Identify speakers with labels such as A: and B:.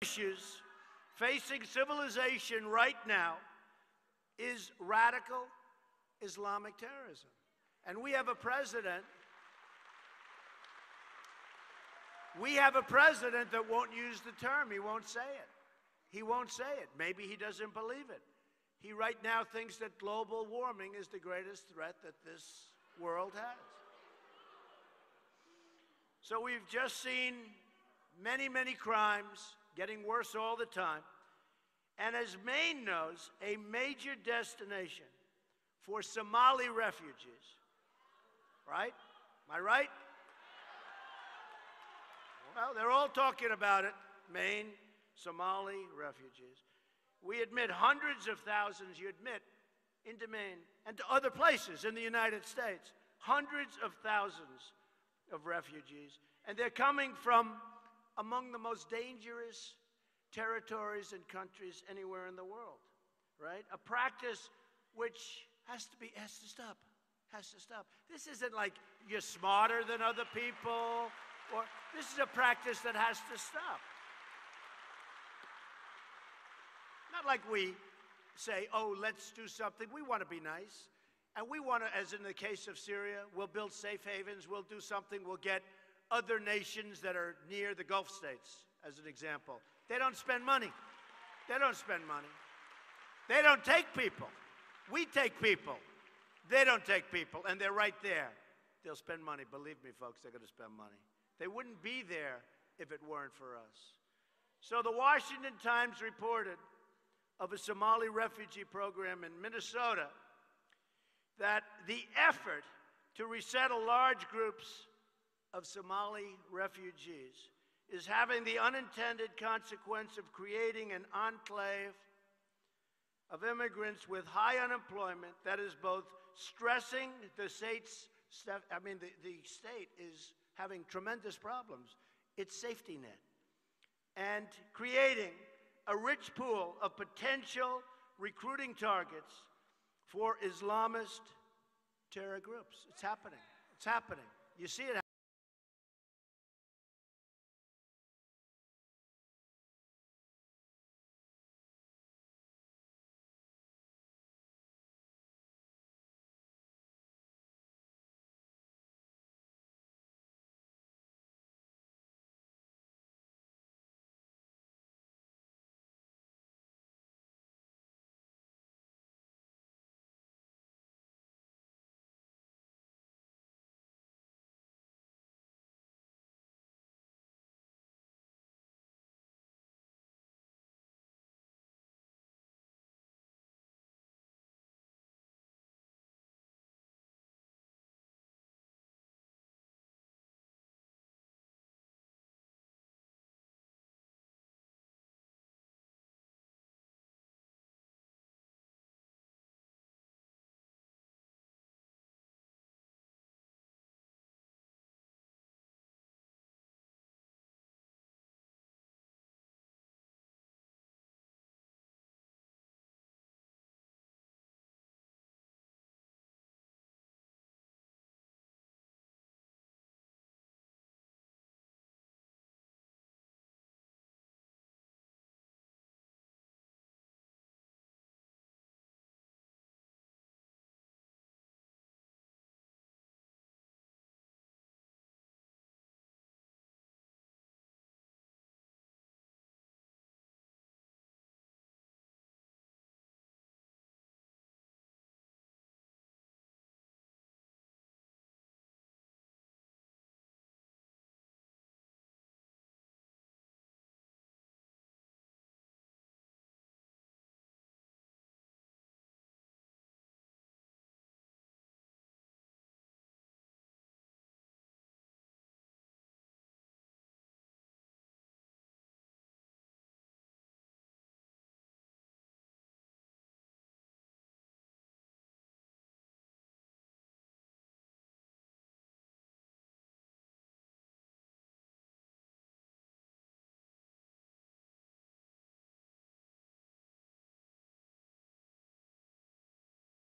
A: issues facing civilization right now is radical Islamic terrorism. And we have a president that won't use the term. He won't say it. He won't say it. Maybe he doesn't believe it. He right now thinks that global warming is the greatest threat that this world has. So we've just seen many, many crimes getting worse all the time. And as Maine knows, a major destination for Somali refugees, right? Am I right? Well, they're all talking about it. Maine, Somali refugees. We admit hundreds of thousands, you admit, into Maine and to other places in the United States. Hundreds of thousands of refugees. And they're coming from among the most dangerous territories and countries anywhere in the world, right? A practice which has to stop. This isn't like you're smarter than other people, or this is a practice that has to stop. Not like we say, oh, let's do something. We want to be nice. And we want to, as in the case of Syria, we'll build safe havens, we'll do something, we'll get other nations that are near the Gulf states, as an example. They don't spend money. They don't spend money. They don't take people. We take people. They don't take people, and they're right there. They'll spend money. Believe me, folks, they're going to spend money. They wouldn't be there if it weren't for us. So the Washington Times reported of a Somali refugee program in Minnesota that the effort to resettle large groups of Somali refugees is having the unintended consequence of creating an enclave of immigrants with high unemployment that is both stressing the state's, the state is having tremendous problems, its safety net, and creating a rich pool of potential recruiting targets for Islamist terror groups. It's happening. It's happening. You see it